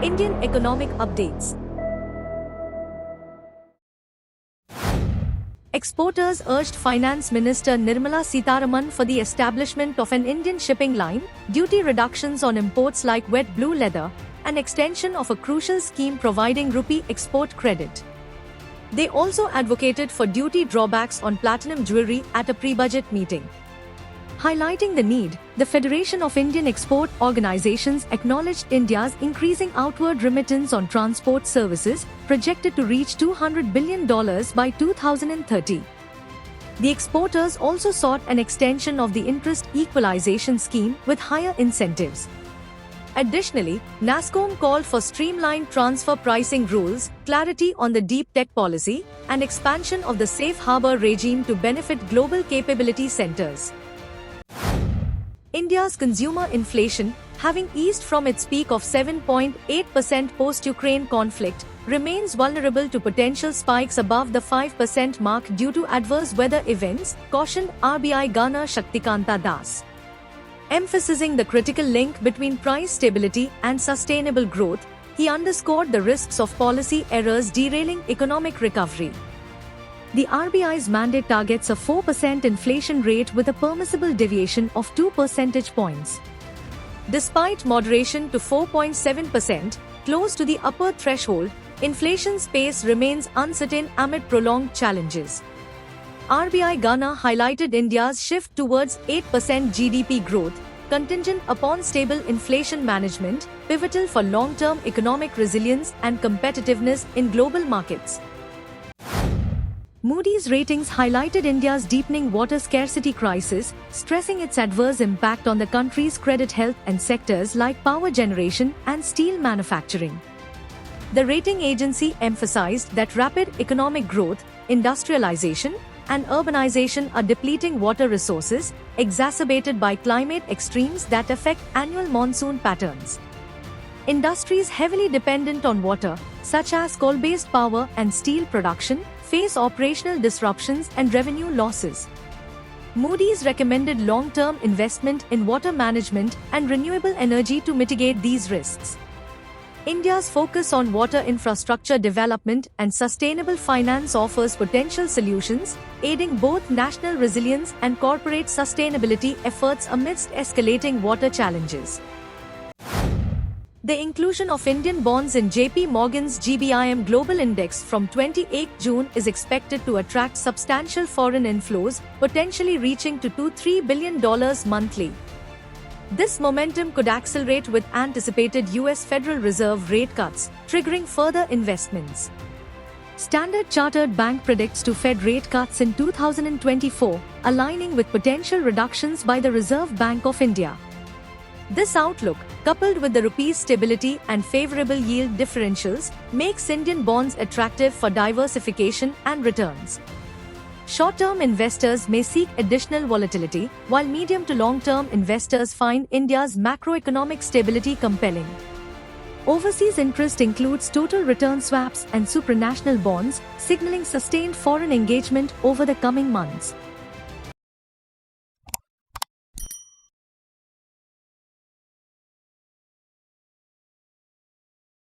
Indian economic updates. Exporters urged Finance Minister Nirmala Sitharaman for the establishment of an Indian shipping line, duty reductions on imports like wet blue leather, and extension of a crucial scheme providing rupee export credit. They also advocated for duty drawbacks on platinum jewelry at a pre-budget meeting. Highlighting the need, the Federation of Indian Export Organizations acknowledged India's increasing outward remittance on transport services, projected to reach $200 billion by 2030. The exporters also sought an extension of the interest equalization scheme with higher incentives. Additionally, NASSCOM called for streamlined transfer pricing rules, clarity on the deep tech policy, and expansion of the safe harbor regime to benefit global capability centers. India's consumer inflation, having eased from its peak of 7.8% post-Ukraine conflict, remains vulnerable to potential spikes above the 5% mark due to adverse weather events, cautioned RBI Governor Shaktikanta Das. Emphasizing the critical link between price stability and sustainable growth, he underscored the risks of policy errors derailing economic recovery. The RBI's mandate targets a 4% inflation rate with a permissible deviation of 2 percentage points. Despite moderation to 4.7%, close to the upper threshold, inflation's pace remains uncertain amid prolonged challenges. RBI Governor highlighted India's shift towards 8% GDP growth, contingent upon stable inflation management, pivotal for long-term economic resilience and competitiveness in global markets. Moody's Ratings highlighted India's deepening water scarcity crisis, stressing its adverse impact on the country's credit health and sectors like power generation and steel manufacturing. The rating agency emphasized that rapid economic growth, industrialization, and urbanization are depleting water resources, exacerbated by climate extremes that affect annual monsoon patterns. Industries heavily dependent on water, such as coal-based power and steel production, face operational disruptions and revenue losses. Moody's recommended long-term investment in water management and renewable energy to mitigate these risks. India's focus on water infrastructure development and sustainable finance offers potential solutions, aiding both national resilience and corporate sustainability efforts amidst escalating water challenges. The inclusion of Indian bonds in JP Morgan's GBIM Global Index from 28 June is expected to attract substantial foreign inflows, potentially reaching to $3 billion monthly. This momentum could accelerate with anticipated US Federal Reserve rate cuts, triggering further investments. Standard Chartered Bank predicts two Fed rate cuts in 2024, aligning with potential reductions by the Reserve Bank of India. This outlook, coupled with the rupee's stability and favorable yield differentials, makes Indian bonds attractive for diversification and returns. Short-term investors may seek additional volatility, while medium to long-term investors find India's macroeconomic stability compelling. Overseas interest includes total return swaps and supranational bonds, signaling sustained foreign engagement over the coming months.